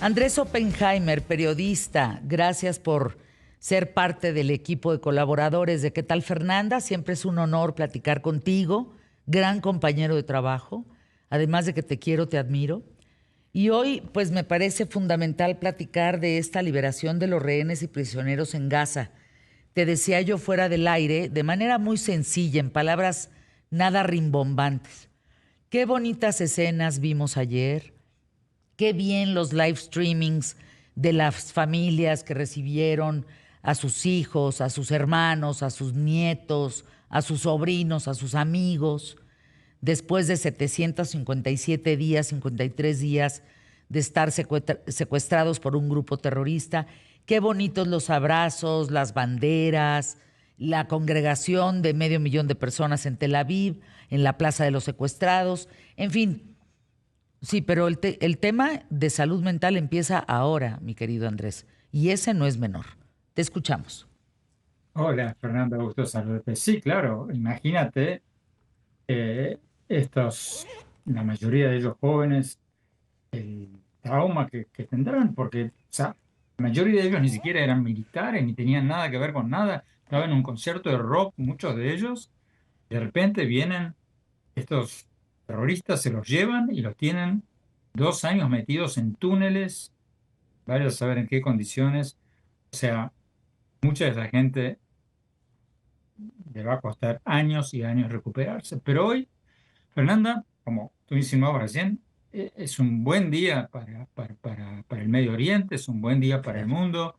Andrés Oppenheimer, periodista, gracias por ser parte del equipo de colaboradores de ¿Qué tal, Fernanda? Siempre es un honor platicar contigo, gran compañero de trabajo, además de que te quiero, te admiro. Y hoy, pues me parece fundamental platicar de esta liberación de los rehenes y prisioneros en Gaza. Te decía yo fuera del aire, de manera muy sencilla, en palabras nada rimbombantes. Qué bonitas escenas vimos ayer. Qué bien los live streamings de las familias que recibieron a sus hijos, a sus hermanos, a sus nietos, a sus sobrinos, a sus amigos, después de 757 días, 53 días de estar secuestrados por un grupo terrorista. Qué bonitos los abrazos, las banderas, la congregación de 500,000 de personas en Tel Aviv, en la Plaza de los Secuestrados, en fin. Sí, pero el tema de salud mental empieza ahora, mi querido Andrés, y ese no es menor. Te escuchamos. Hola, Fernanda, gusto saludarte. Sí, claro, imagínate, eh, la mayoría de ellos jóvenes, el trauma que tendrán, porque, o sea, la mayoría de ellos ni siquiera eran militares, ni tenían nada que ver con nada. Estaban en un concierto de rock, muchos de ellos, de repente vienen estos terroristas, se los llevan y los tienen 2 años metidos en túneles, vaya a saber en qué condiciones. O sea, mucha de esa gente le va a costar años y años recuperarse. Pero hoy, Fernanda, como tú insinuabas recién, es un buen día para el Medio Oriente, es un buen día para el Claro. mundo.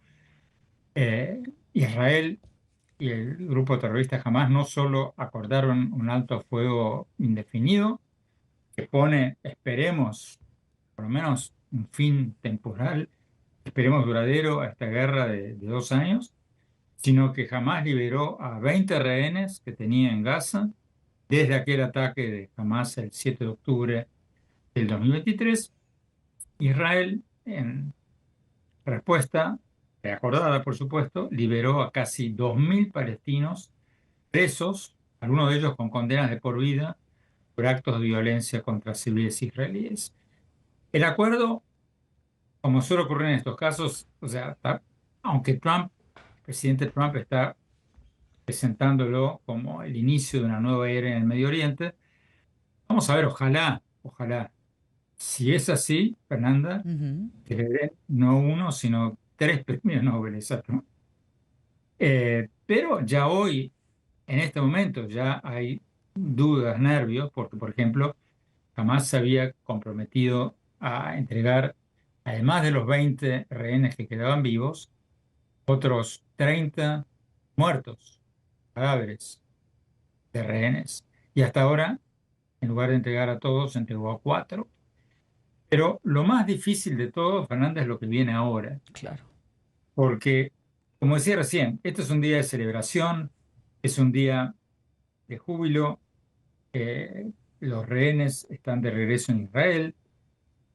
Israel y el grupo terrorista Hamas no solo acordaron un alto fuego indefinido, que pone, esperemos, por lo menos un fin temporal, esperemos duradero a esta guerra de 2 años, sino que jamás liberó a 20 rehenes que tenía en Gaza desde aquel ataque de Hamas el 7 de octubre del 2023. Israel, en respuesta, acordada por supuesto, liberó a casi 2.000 palestinos presos, algunos de ellos con condenas de por vida por actos de violencia contra civiles israelíes. El acuerdo, como suele ocurrir en estos casos, o sea, aunque el presidente Trump está presentándolo como el inicio de una nueva era en el Medio Oriente, vamos a ver, ojalá. Si es así, Fernanda, Ujú. que le den no uno, sino tres premios Nobel, exacto. Pero ya hoy, en este momento, ya hay dudas, nervios, porque, por ejemplo, jamás se había comprometido a entregar, además de los 20 rehenes que quedaban vivos, otros 30 muertos, cadáveres de rehenes. Y hasta ahora, en lugar de entregar a todos, entregó a 4. Pero lo más difícil de todo, Fernanda, es lo que viene ahora, Claro. porque, como decía recién, este es un día de celebración, es un día de júbilo, los rehenes están de regreso en Israel,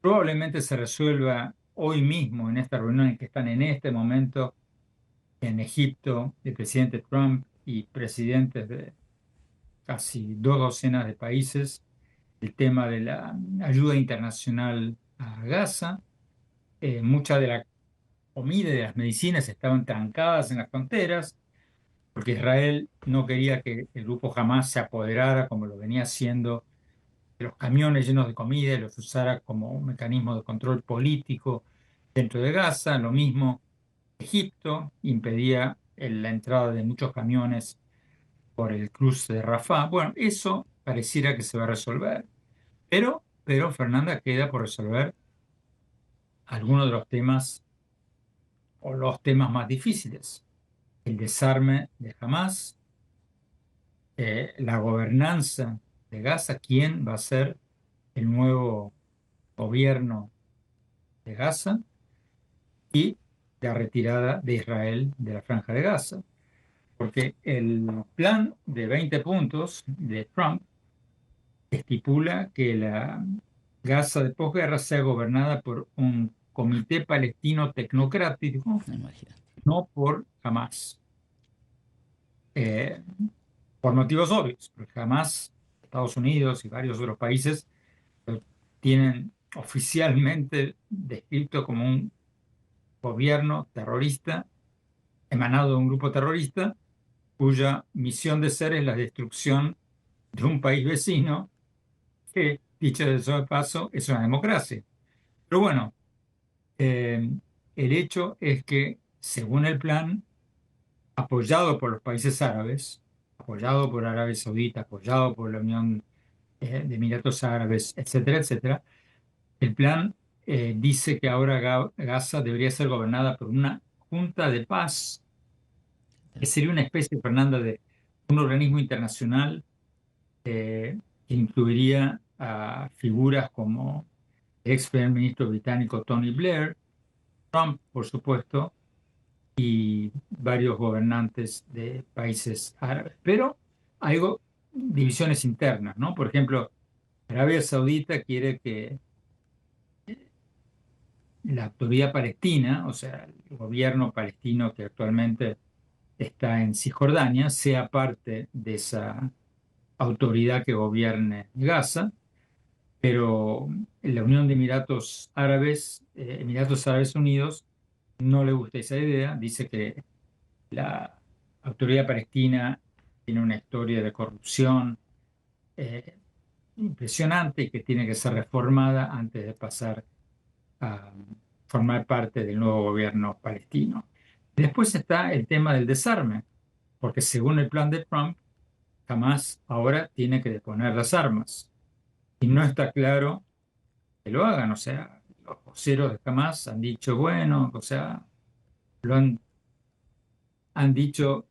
probablemente se resuelva hoy mismo en esta reunión en que están en este momento en Egipto el presidente Trump y presidentes de casi 2 docenas de países, el tema de la ayuda internacional a Gaza. Mucha de la comida y de las medicinas estaban trancadas en las fronteras, porque Israel no quería que el grupo Hamas se apoderara, como lo venía haciendo, de los camiones llenos de comida y los usara como un mecanismo de control político dentro de Gaza. Lo mismo Egipto impedía la entrada de muchos camiones por el cruce de Rafah. Bueno, eso pareciera que se va a resolver, pero Fernanda, queda por resolver algunos de los temas o los temas más difíciles: el desarme de Hamas, la gobernanza de Gaza, quién va a ser el nuevo gobierno de Gaza y la retirada de Israel de la Franja de Gaza. Porque el plan de 20 puntos de Trump estipula que la Gaza de posguerra sea gobernada por un comité palestino tecnocrático, Imagínate. no por Hamas. Eh, por motivos obvios, porque Hamas, Estados Unidos y varios otros países tienen oficialmente descrito como un gobierno terrorista emanado de un grupo terrorista cuya misión de ser es la destrucción de un país vecino que, dicho de eso de paso, es una democracia. Pero bueno, eh, el hecho es que, según el plan, apoyado por los países árabes, apoyado por Arabia Saudita, apoyado por la Unión de Emiratos Árabes, etcétera, etcétera, el plan dice que ahora Gaza debería ser gobernada por una junta de paz, que sería una especie, Fernanda, de un organismo internacional que incluiría a figuras como el ex primer ministro británico Tony Blair, Trump, por supuesto, y varios gobernantes de países árabes. Pero hay divisiones internas, ¿no? Por ejemplo, Arabia Saudita quiere que la autoridad palestina, o sea, el gobierno palestino que actualmente está en Cisjordania, sea parte de esa autoridad que gobierne Gaza, pero la Unión de Emiratos Árabes Unidos, no le gusta esa idea, dice que la autoridad palestina tiene una historia de corrupción eh, impresionante y que tiene que ser reformada antes de pasar a formar parte del nuevo gobierno palestino. Después está el tema del desarme, porque según el plan de Trump, Hamas ahora tiene que deponer las armas. Y no está claro que lo hagan. O sea, los voceros de Hamas han dicho, bueno, o sea, han dicho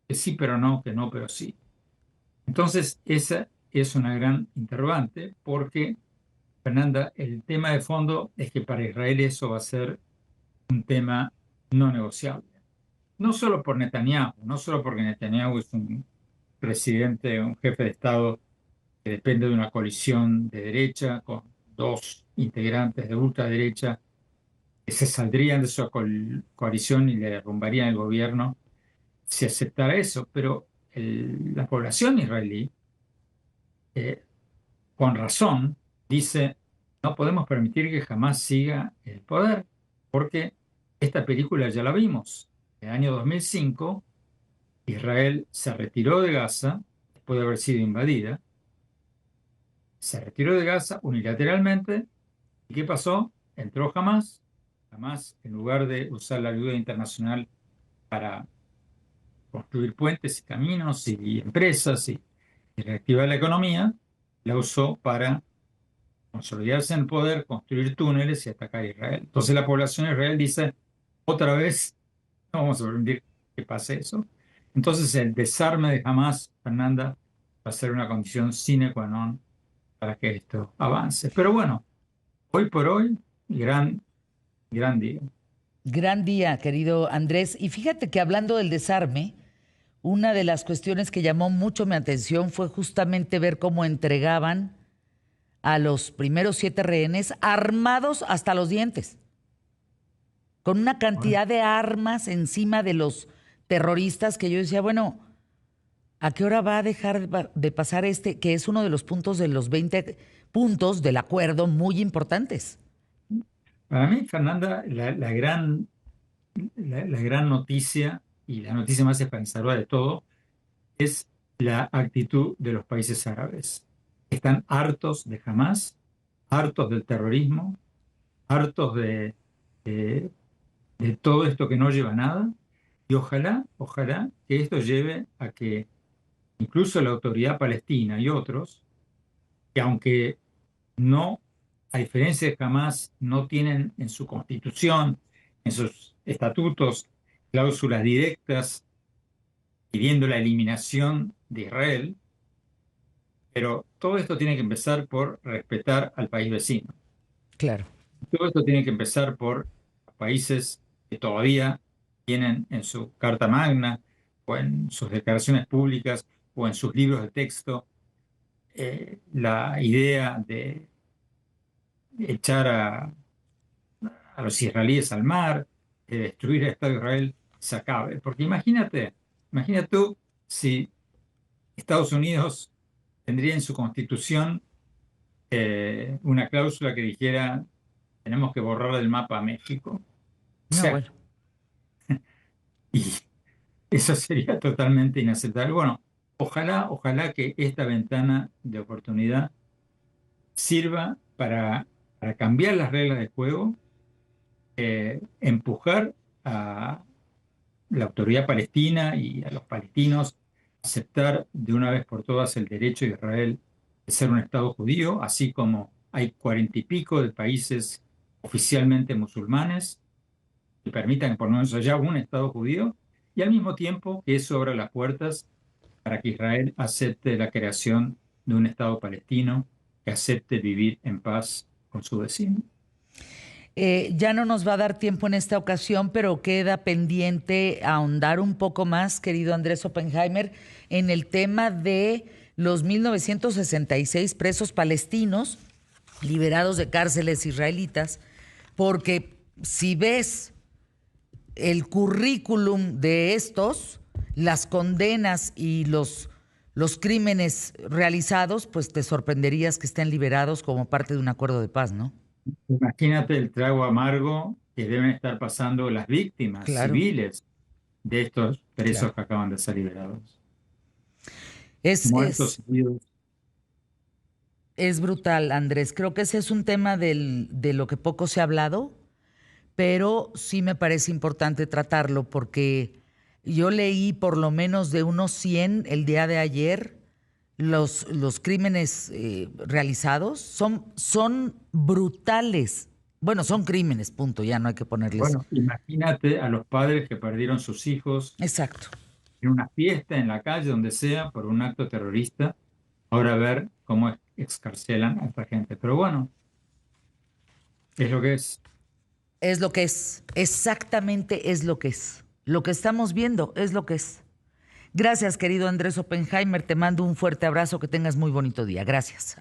que sí, pero no, que no, pero sí. Entonces, esa es una gran interrogante porque, Fernanda, el tema de fondo es que para Israel eso va a ser un tema no negociable. No solo por Netanyahu, no solo porque Netanyahu es un presidente, un jefe de Estado que depende de una coalición de derecha con dos integrantes de ultraderecha que se saldrían de su coalición y le derrumbarían el gobierno si aceptara eso, pero la población israelí, eh, con razón, dice, no podemos permitir que jamás siga el poder, porque esta película ya la vimos. En el año 2005, Israel se retiró de Gaza después de haber sido invadida, se retiró de Gaza unilateralmente. ¿Y qué pasó? Entró Hamas. Hamas, en lugar de usar la ayuda internacional para construir puentes y caminos y empresas y reactivar la economía, la usó para consolidarse en el poder, construir túneles y atacar a Israel. Entonces la población de Israel dice, otra vez, no vamos a permitir que pase eso. Entonces el desarme de Hamas, Fernanda, va a ser una condición sine qua non para que esto avance. Pero bueno, hoy por hoy, gran día. Gran día, querido Andrés. Y fíjate que hablando del desarme, una de las cuestiones que llamó mucho mi atención fue justamente ver cómo entregaban a los primeros 7 rehenes armados hasta los dientes, con una Bueno, cantidad de armas encima de los terroristas que yo decía, bueno, ¿a qué hora va a dejar de pasar este, que es uno de los puntos de los 20 puntos del acuerdo muy importantes? para mí, Fernanda, la gran noticia y la noticia más esperanzadora de todo es la actitud de los países árabes. Están hartos de Hamas, hartos del terrorismo, hartos de, de todo esto que no lleva a nada, y ojalá que esto lleve a que incluso la autoridad palestina y otros, que aunque no, a diferencia de Hamas, no tienen en su constitución, en sus estatutos, cláusulas directas pidiendo la eliminación de Israel, pero todo esto tiene que empezar por respetar al país vecino. Claro. Todo esto tiene que empezar por países que todavía tienen en su Carta Magna o en sus declaraciones públicas o en sus libros de texto la idea de echar a los israelíes al mar, de destruir el Estado de Israel, se acabe. Porque imagínate tú si Estados Unidos tendría en su constitución una cláusula que dijera tenemos que borrar del mapa a México. O No, sea, bueno. y eso sería totalmente inaceptable. Bueno, ojalá que esta ventana de oportunidad sirva para cambiar las reglas de juego, empujar a la autoridad palestina y a los palestinos a aceptar de una vez por todas el derecho de Israel de ser un Estado judío, así como hay 40 y pico de países oficialmente musulmanes que permitan que por lo menos haya un Estado judío, y al mismo tiempo que eso abra las puertas para que Israel acepte la creación de un Estado palestino que acepte vivir en paz con su vecino. Ya no nos va a dar tiempo en esta ocasión, pero queda pendiente ahondar un poco más, querido Andrés Oppenheimer, en el tema de los 1966 presos palestinos liberados de cárceles israelitas, porque si ves el currículum de estos, las condenas y los crímenes realizados, pues te sorprenderías que estén liberados como parte de un acuerdo de paz, ¿no? Imagínate el trago amargo que deben estar pasando las víctimas Claro, civiles de estos presos claro. que acaban de ser liberados. Es, Muertos es, heridos. es brutal, Andrés. Creo que ese es un tema de lo que poco se ha hablado, pero sí me parece importante tratarlo porque yo leí por lo menos de unos 100 el día de ayer. Los crímenes realizados son brutales. Bueno, son crímenes, punto. Ya no hay que ponerles. Bueno, imagínate a los padres que perdieron sus hijos Exacto. en una fiesta, en la calle, donde sea, por un acto terrorista. Ahora ver cómo excarcelan a esta gente. Pero bueno, es lo que es. Es lo que es. Exactamente es lo que es. Lo que estamos viendo es lo que es. Gracias, querido Andrés Oppenheimer. Te mando un fuerte abrazo. Que tengas muy bonito día. Gracias.